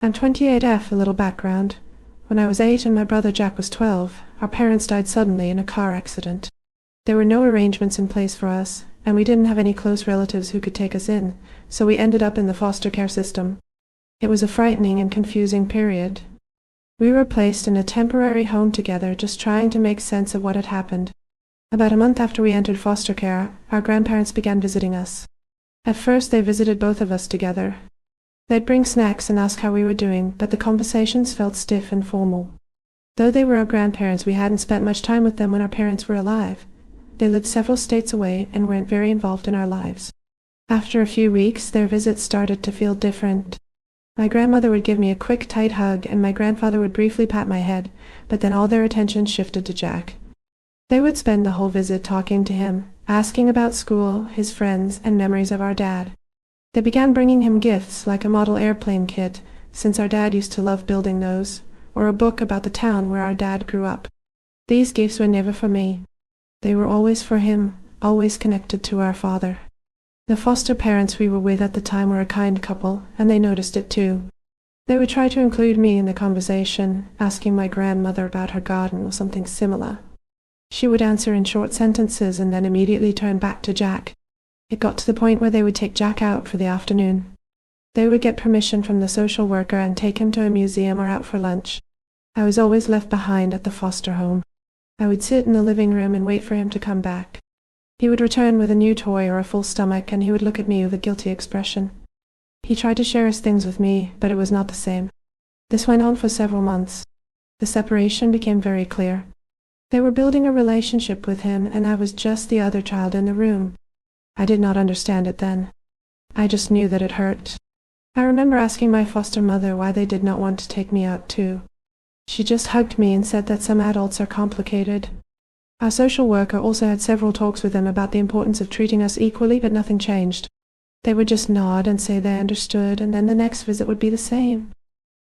I'm 28F, a little background. When I was 8 and my brother Jack was 12, our parents died suddenly in a car accident. There were no arrangements in place for us, and we didn't have any close relatives who could take us in, so we ended up in the foster care system. It was a frightening and confusing period. We were placed in a temporary home together, just trying to make sense of what had happened. About a month after we entered foster care, our grandparents began visiting us. At first they visited both of us together. They'd bring snacks and ask how we were doing, but the conversations felt stiff and formal. Though they were our grandparents, we hadn't spent much time with them when our parents were alive. They lived several states away and weren't very involved in our lives. After a few weeks, their visits started to feel different. My grandmother would give me a quick, tight hug, and my grandfather would briefly pat my head, but then all their attention shifted to Jack. They would spend the whole visit talking to him, asking about school, his friends, and memories of our dad. They began bringing him gifts like a model airplane kit, since our dad used to love building those, or a book about the town where our dad grew up. These gifts were never for me. They were always for him, always connected to our father. The foster parents we were with at the time were a kind couple, and they noticed it too. They would try to include me in the conversation, asking my grandmother about her garden or something similar. She would answer in short sentences and then immediately turn back to Jack. It got to the point where they would take Jack out for the afternoon. They would get permission from the social worker and take him to a museum or out for lunch. I was always left behind at the foster home. I would sit in the living room and wait for him to come back. He would return with a new toy or a full stomach, and he would look at me with a guilty expression. He tried to share his things with me, but it was not the same. This went on for several months. The separation became very clear. They were building a relationship with him, and I was just the other child in the room. I did not understand it then. I just knew that it hurt. I remember asking my foster mother why they did not want to take me out too. She just hugged me and said that some adults are complicated. Our social worker also had several talks with them about the importance of treating us equally, but nothing changed. They would just nod and say they understood, and then the next visit would be the same.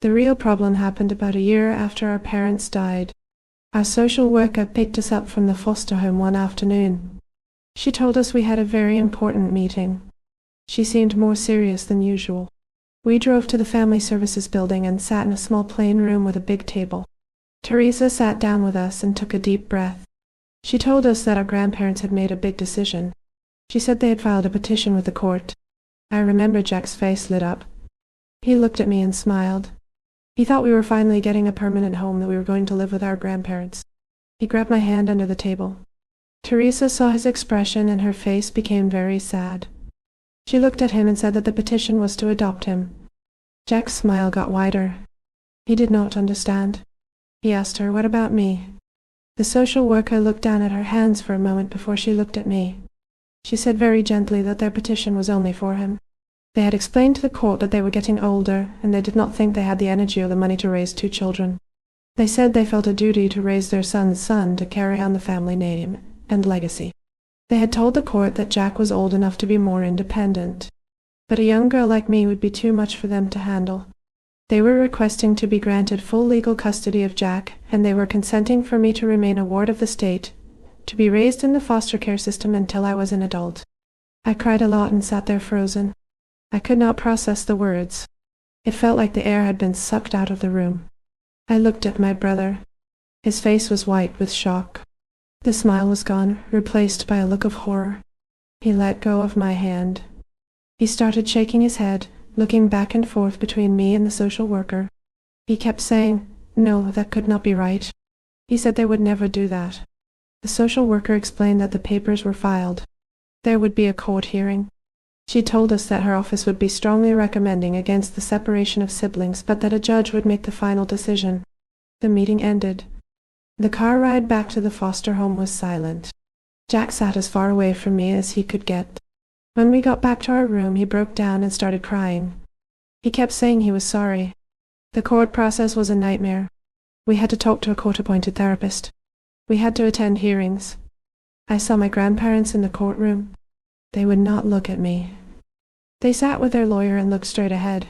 The real problem happened about a year after our parents died. Our social worker picked us up from the foster home one afternoon. She told us we had a very important meeting. She seemed more serious than usual. We drove to the family services building and sat in a small plain room with a big table. Teresa sat down with us and took a deep breath. She told us that our grandparents had made a big decision. She said they had filed a petition with the court. I remember Jack's face lit up. He looked at me and smiled. He thought we were finally getting a permanent home, that we were going to live with our grandparents. He grabbed my hand under the table. Teresa saw his expression and her face became very sad. She looked at him and said that the petition was to adopt him. Jack's smile got wider. He did not understand. He asked her, "What about me?" The social worker looked down at her hands for a moment before she looked at me. She said very gently that their petition was only for him. They had explained to the court that they were getting older, and they did not think they had the energy or the money to raise 2 children. They said they felt a duty to raise their son's son to carry on the family name and legacy. They had told the court that Jack was old enough to be more independent, but a young girl like me would be too much for them to handle. They were requesting to be granted full legal custody of Jack, and they were consenting for me to remain a ward of the state, to be raised in the foster care system until I was an adult. I cried a lot and sat there frozen. I could not process the words. It felt like the air had been sucked out of the room. I looked at my brother. His face was white with shock. The smile was gone, replaced by a look of horror. He let go of my hand. He started shaking his head, looking back and forth between me and the social worker. He kept saying, "No, that could not be right." He said they would never do that. The social worker explained that the papers were filed. There would be a court hearing. She told us that her office would be strongly recommending against the separation of siblings, but that a judge would make the final decision. The meeting ended. The car ride back to the foster home was silent. Jack sat as far away from me as he could get. When we got back to our room, he broke down and started crying. He kept saying he was sorry. The court process was a nightmare. We had to talk to a court-appointed therapist. We had to attend hearings. I saw my grandparents in the courtroom. They would not look at me. They sat with their lawyer and looked straight ahead.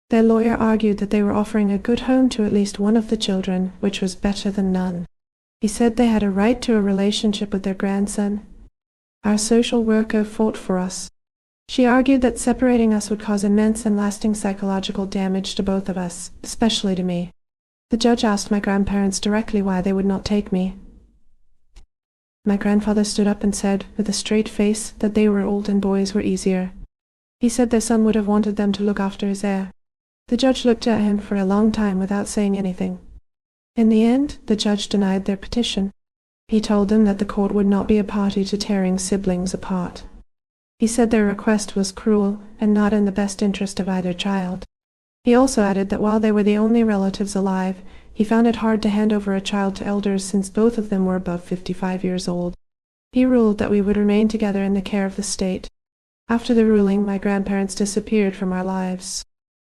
Their lawyer argued that they were offering a good home to at least one of the children, which was better than none. He said they had a right to a relationship with their grandson. Our social worker fought for us. She argued that separating us would cause immense and lasting psychological damage to both of us, especially to me. The judge asked my grandparents directly why they would not take me. My grandfather stood up and said, with a straight face, that they were old and boys were easier. He said their son would have wanted them to look after his heir. The judge looked at him for a long time without saying anything. In the end, the judge denied their petition. He told them that the court would not be a party to tearing siblings apart. He said their request was cruel and not in the best interest of either child. He also added that while they were the only relatives alive, he found it hard to hand over a child to elders since both of them were above 55 years old. He ruled that we would remain together in the care of the state. After the ruling, my grandparents disappeared from our lives.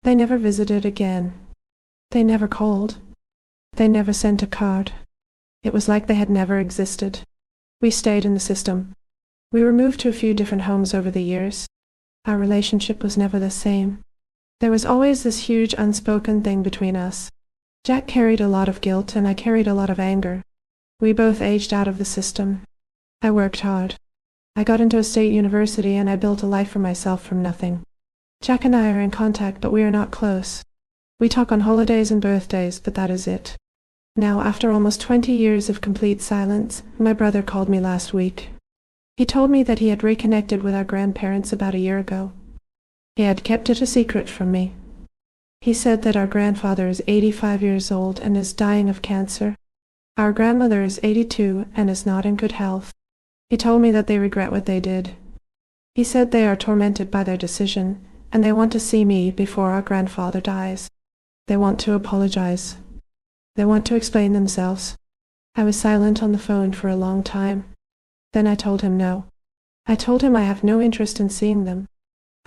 They never visited again. They never called. They never sent a card. It was like they had never existed. We stayed in the system. We were moved to a few different homes over the years. Our relationship was never the same. There was always this huge unspoken thing between us. Jack carried a lot of guilt and I carried a lot of anger. We both aged out of the system. I worked hard. I got into a state university and I built a life for myself from nothing. Jack and I are in contact, but we are not close. We talk on holidays and birthdays, but that is it. Now, after almost 20 years of complete silence, my brother called me last week. He told me that he had reconnected with our grandparents about a year ago. He had kept it a secret from me. He said that our grandfather is 85 years old and is dying of cancer. Our grandmother is 82 and is not in good health. He told me that they regret what they did. He said they are tormented by their decision, and they want to see me before our grandfather dies. They want to apologize. They want to explain themselves. I was silent on the phone for a long time. Then I told him no. I told him I have no interest in seeing them.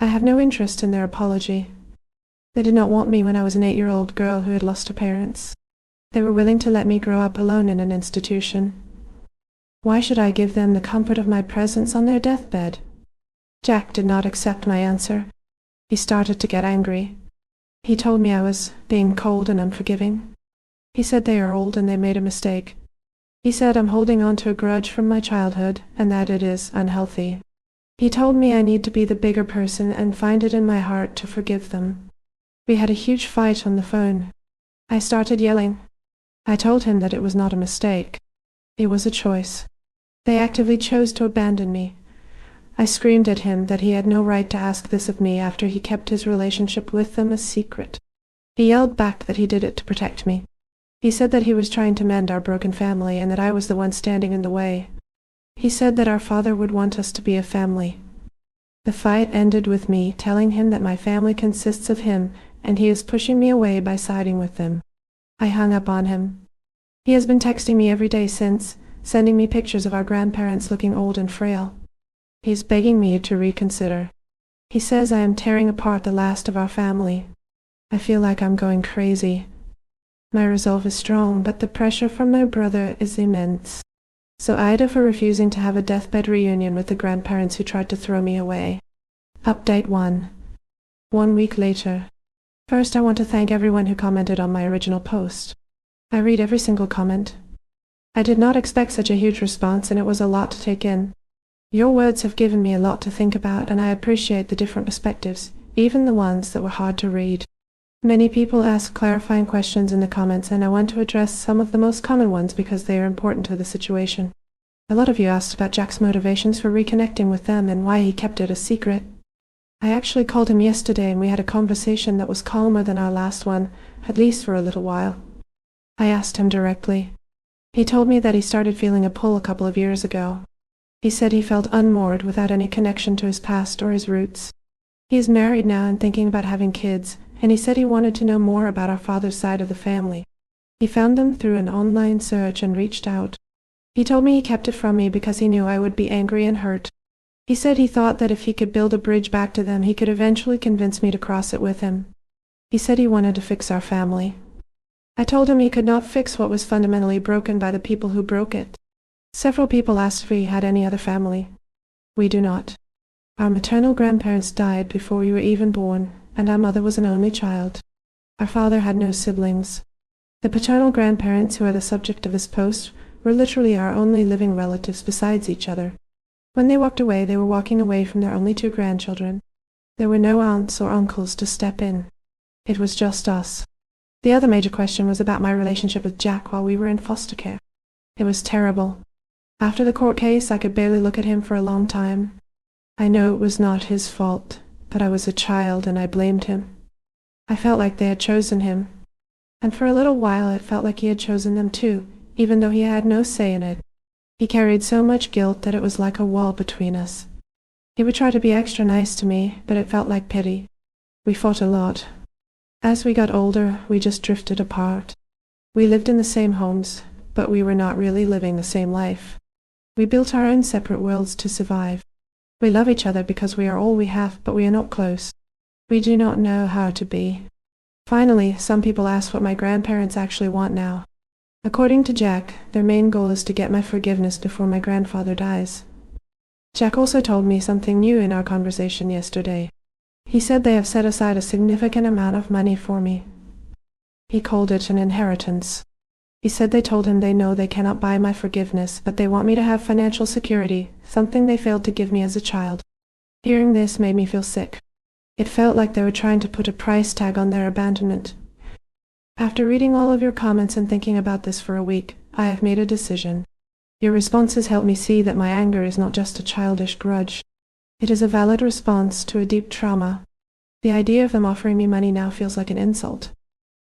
I have no interest in their apology. They did not want me when I was an 8-year-old girl who had lost her parents. They were willing to let me grow up alone in an institution. Why should I give them the comfort of my presence on their deathbed? Jack did not accept my answer. He started to get angry. He told me I was being cold and unforgiving. He said they are old and they made a mistake. He said I'm holding on to a grudge from my childhood and that it is unhealthy. He told me I need to be the bigger person and find it in my heart to forgive them. We had a huge fight on the phone. I started yelling. I told him that it was not a mistake. It was a choice. They actively chose to abandon me. I screamed at him that he had no right to ask this of me after he kept his relationship with them a secret. He yelled back that he did it to protect me. He said that he was trying to mend our broken family and that I was the one standing in the way. He said that our father would want us to be a family. The fight ended with me telling him that my family consists of him and he is pushing me away by siding with them. I hung up on him. He has been texting me every day since, sending me pictures of our grandparents looking old and frail. He's begging me to reconsider. He says I am tearing apart the last of our family. I feel like I'm going crazy. My resolve is strong, but the pressure from my brother is immense. So Ida for refusing to have a deathbed reunion with the grandparents who tried to throw me away. Update 1. 1 week later. First, I want to thank everyone who commented on my original post. I read every single comment. I did not expect such a huge response, and it was a lot to take in. Your words have given me a lot to think about, and I appreciate the different perspectives, even the ones that were hard to read. Many people ask clarifying questions in the comments, and I want to address some of the most common ones because they are important to the situation. A lot of you asked about Jack's motivations for reconnecting with them and why he kept it a secret. I actually called him yesterday and we had a conversation that was calmer than our last one, at least for a little while. I asked him directly. He told me that he started feeling a pull a couple of years ago. He said he felt unmoored without any connection to his past or his roots. He is married now and thinking about having kids, and he said he wanted to know more about our father's side of the family. He found them through an online search and reached out. He told me he kept it from me because he knew I would be angry and hurt. He said he thought that if he could build a bridge back to them, he could eventually convince me to cross it with him. He said he wanted to fix our family. I told him he could not fix what was fundamentally broken by the people who broke it. Several people asked if he had any other family. We do not. Our maternal grandparents died before we were even born, and our mother was an only child. Our father had no siblings. The paternal grandparents who are the subject of this post were literally our only living relatives besides each other. When they walked away, they were walking away from their only 2 grandchildren. There were no aunts or uncles to step in. It was just us. The other major question was about my relationship with Jack while we were in foster care. It was terrible. After the court case, I could barely look at him for a long time. I know it was not his fault, but I was a child and I blamed him. I felt like they had chosen him. And for a little while it felt like he had chosen them too, even though he had no say in it. He carried so much guilt that it was like a wall between us. He would try to be extra nice to me, but it felt like pity. We fought a lot. As we got older, we just drifted apart. We lived in the same homes, but we were not really living the same life. We built our own separate worlds to survive. We love each other because we are all we have, but we are not close. We do not know how to be. Finally, some people ask what my grandparents actually want now. According to Jack, their main goal is to get my forgiveness before my grandfather dies. Jack also told me something new in our conversation yesterday. He said they have set aside a significant amount of money for me. He called it an inheritance. He said they told him they know they cannot buy my forgiveness, but they want me to have financial security, something they failed to give me as a child. Hearing this made me feel sick. It felt like they were trying to put a price tag on their abandonment. After reading all of your comments and thinking about this for a week, I have made a decision. Your responses help me see that my anger is not just a childish grudge. It is a valid response to a deep trauma. The idea of them offering me money now feels like an insult.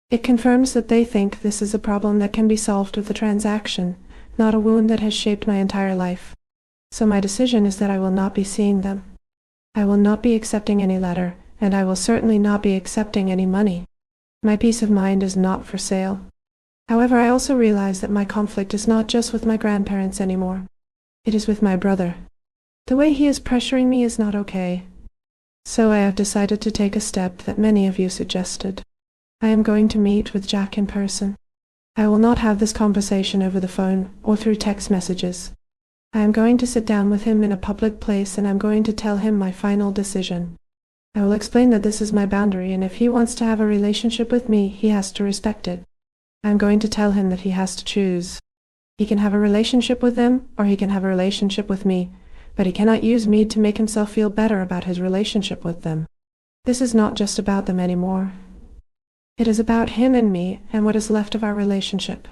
It confirms that they think this is a problem that can be solved with a transaction, not a wound that has shaped my entire life. So my decision is that I will not be seeing them. I will not be accepting any letter, and I will certainly not be accepting any money. My peace of mind is not for sale. However, I also realize that my conflict is not just with my grandparents anymore. It is with my brother. The way he is pressuring me is not okay. So I have decided to take a step that many of you suggested. I am going to meet with Jack in person. I will not have this conversation over the phone or through text messages. I am going to sit down with him in a public place and I'm going to tell him my final decision. I will explain that this is my boundary, and if he wants to have a relationship with me, he has to respect it. I am going to tell him that he has to choose. He can have a relationship with them, or he can have a relationship with me, but he cannot use me to make himself feel better about his relationship with them. This is not just about them anymore. It is about him and me and what is left of our relationship.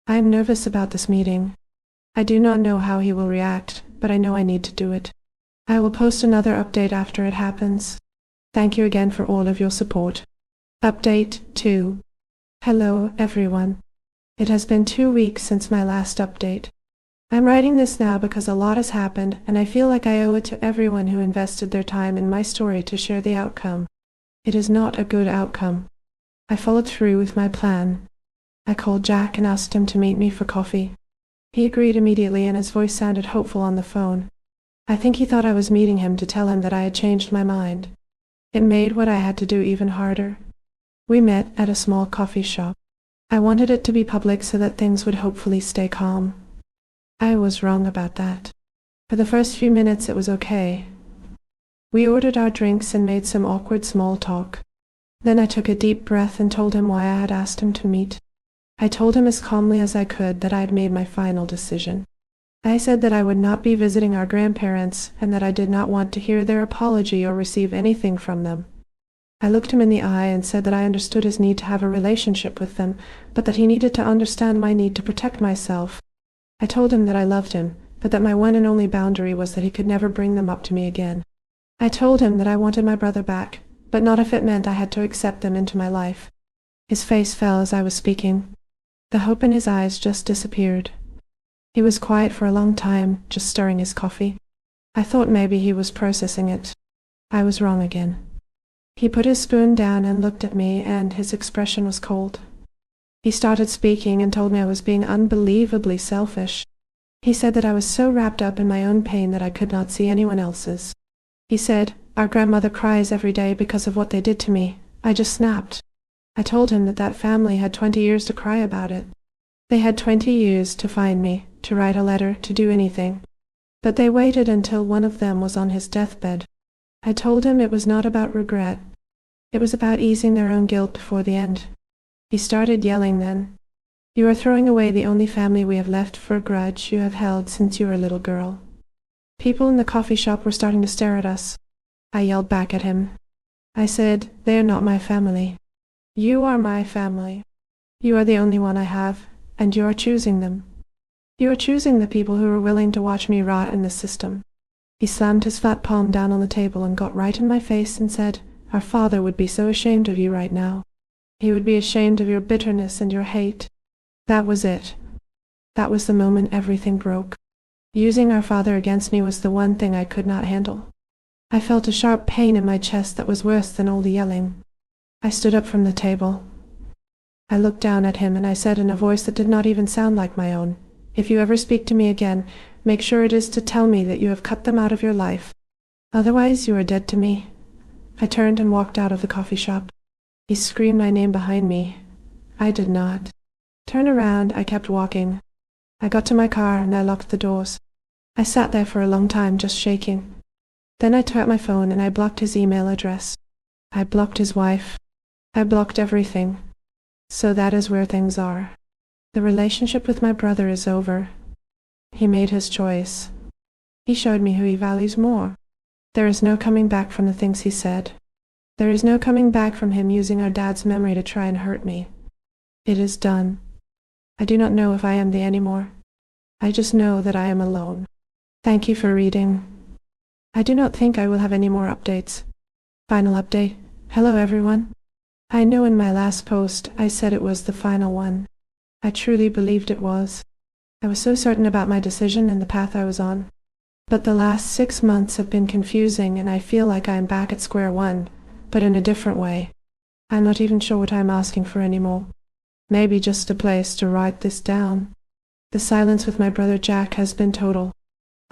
I am nervous about this meeting. I do not know how he will react, but I know I need to do it. I will post another update after it happens. Thank you again for all of your support. Update 2. Hello, everyone. It has been 2 weeks since my last update. I'm writing this now because a lot has happened, and I feel like I owe it to everyone who invested their time in my story to share the outcome. It is not a good outcome. I followed through with my plan. I called Jack and asked him to meet me for coffee. He agreed immediately, and his voice sounded hopeful on the phone. I think he thought I was meeting him to tell him that I had changed my mind. It made what I had to do even harder. We met at a small coffee shop. I wanted it to be public so that things would hopefully stay calm. I was wrong about that. For the first few minutes it was okay. We ordered our drinks and made some awkward small talk. Then I took a deep breath and told him why I had asked him to meet. I told him as calmly as I could that I had made my final decision. I said that I would not be visiting our grandparents and that I did not want to hear their apology or receive anything from them. I looked him in the eye and said that I understood his need to have a relationship with them, but that he needed to understand my need to protect myself. I told him that I loved him, but that my one and only boundary was that he could never bring them up to me again. I told him that I wanted my brother back, but not if it meant I had to accept them into my life. His face fell as I was speaking. The hope in his eyes just disappeared. He was quiet for a long time, just stirring his coffee. I thought maybe he was processing it. I was wrong again. He put his spoon down and looked at me, and his expression was cold. He started speaking and told me I was being unbelievably selfish. He said that I was so wrapped up in my own pain that I could not see anyone else's. He said, "Our grandmother cries every day because of what they did to me." I just snapped. I told him that that family had 20 years to cry about it. They had 20 years to find me, to write a letter, to do anything. But they waited until one of them was on his deathbed. I told him it was not about regret. It was about easing their own guilt before the end. He started yelling then. "You are throwing away the only family we have left for a grudge you have held since you were a little girl." People in the coffee shop were starting to stare at us. I yelled back at him. I said, "They are not my family. You are my family. You are the only one I have, and you are choosing them. You are choosing the people who are willing to watch me rot in the system." He slammed his fat palm down on the table and got right in my face and said, "Our father would be so ashamed of you right now. He would be ashamed of your bitterness and your hate." That was it. That was the moment everything broke. Using our father against me was the one thing I could not handle. I felt a sharp pain in my chest that was worse than all the yelling. I stood up from the table. I looked down at him and I said in a voice that did not even sound like my own, "If you ever speak to me again, make sure it is to tell me that you have cut them out of your life. Otherwise, you are dead to me." I turned and walked out of the coffee shop. He screamed my name behind me. I did not. Turn around, I kept walking. I got to my car and I locked the doors. I sat there for a long time, just shaking. Then I took out my phone and I blocked his email address. I blocked his wife. I blocked everything. So that is where things are. The relationship with my brother is over. He made his choice. He showed me who he values more. There is no coming back from the things he said. There is no coming back from him using our dad's memory to try and hurt me. It is done. I do not know if I am the anymore. I just know that I am alone. Thank you for reading. I do not think I will have any more updates. Final update. Hello everyone. I know in my last post I said it was the final one. I truly believed it was. I was so certain about my decision and the path I was on. But the last 6 months have been confusing and I feel like I am back at square one, but in a different way. I'm not even sure what I'm asking for anymore. Maybe just a place to write this down. The silence with my brother Jack has been total.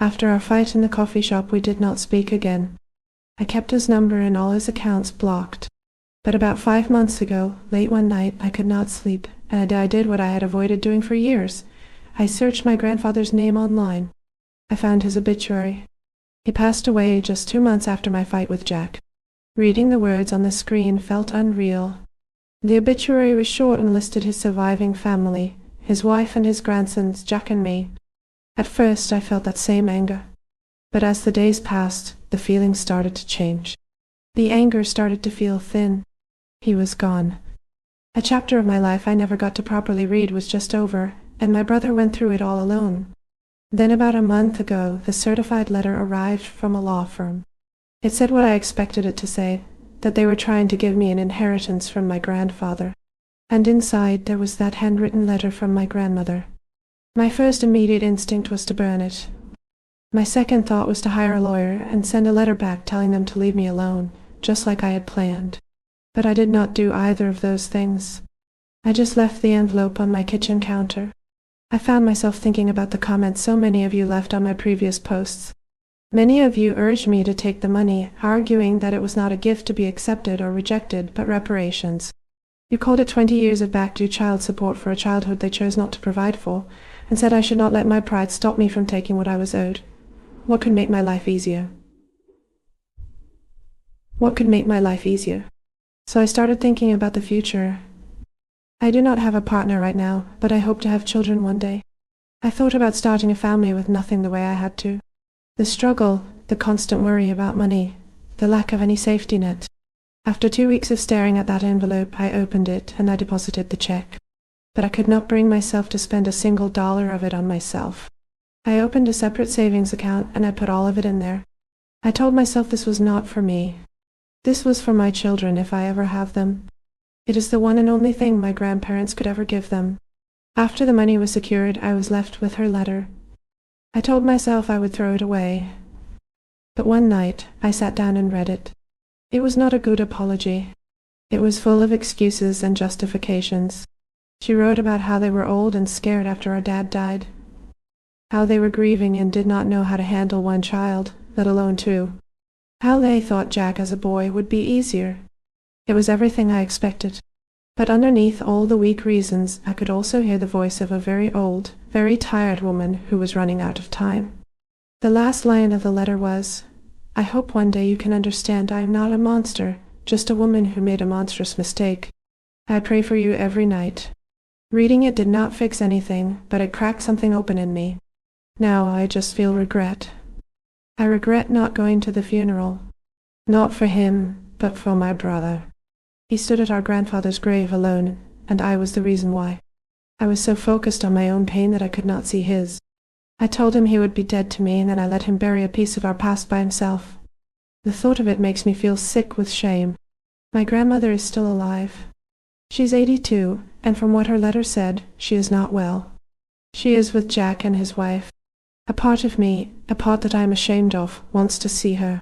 After our fight in the coffee shop we did not speak again. I kept his number and all his accounts blocked. But about 5 months ago, late one night, I could not sleep, and I did what I had avoided doing for years. I searched my grandfather's name online. I found his obituary. He passed away just 2 months after my fight with Jack. Reading the words on the screen felt unreal. The obituary was short and listed his surviving family, his wife and his grandsons, Jack and me. At first I felt that same anger. But as the days passed, the feelings started to change. The anger started to feel thin. He was gone. A chapter of my life I never got to properly read was just over, and my brother went through it all alone. Then about a month ago, the certified letter arrived from a law firm. It said what I expected it to say, that they were trying to give me an inheritance from my grandfather. And inside there was that handwritten letter from my grandmother. My first immediate instinct was to burn it. My second thought was to hire a lawyer and send a letter back telling them to leave me alone, just like I had planned. But I did not do either of those things. I just left the envelope on my kitchen counter. I found myself thinking about the comments so many of you left on my previous posts. Many of you urged me to take the money, arguing that it was not a gift to be accepted or rejected, but reparations. You called it 20 years of back-due child support for a childhood they chose not to provide for, and said I should not let my pride stop me from taking what I was owed. What could make my life easier? What could make my life easier? So I started thinking about the future. I do not have a partner right now, but I hope to have children one day. I thought about starting a family with nothing the way I had to. The struggle, the constant worry about money, the lack of any safety net. After 2 weeks of staring at that envelope, I opened it and I deposited the check. But I could not bring myself to spend a single dollar of it on myself. I opened a separate savings account and I put all of it in there. I told myself this was not for me. This was for my children if I ever have them. It is the one and only thing my grandparents could ever give them. After the money was secured, I was left with her letter. I told myself I would throw it away. But one night, I sat down and read it. It was not a good apology. It was full of excuses and justifications. She wrote about how they were old and scared after our dad died. How they were grieving and did not know how to handle one child, let alone two. How they thought Jack as a boy would be easier. It was everything I expected. But underneath all the weak reasons, I could also hear the voice of a very old, very tired woman who was running out of time. The last line of the letter was, "I hope one day you can understand I am not a monster, just a woman who made a monstrous mistake. I pray for you every night." Reading it did not fix anything, but it cracked something open in me. Now I just feel regret. I regret not going to the funeral. Not for him, but for my brother. He stood at our grandfather's grave alone, and I was the reason why. I was so focused on my own pain that I could not see his. I told him he would be dead to me, and then I let him bury a piece of our past by himself. The thought of it makes me feel sick with shame. My grandmother is still alive. She's 82, and from what her letter said, she is not well. She is with Jack and his wife. A part of me, a part that I am ashamed of, wants to see her.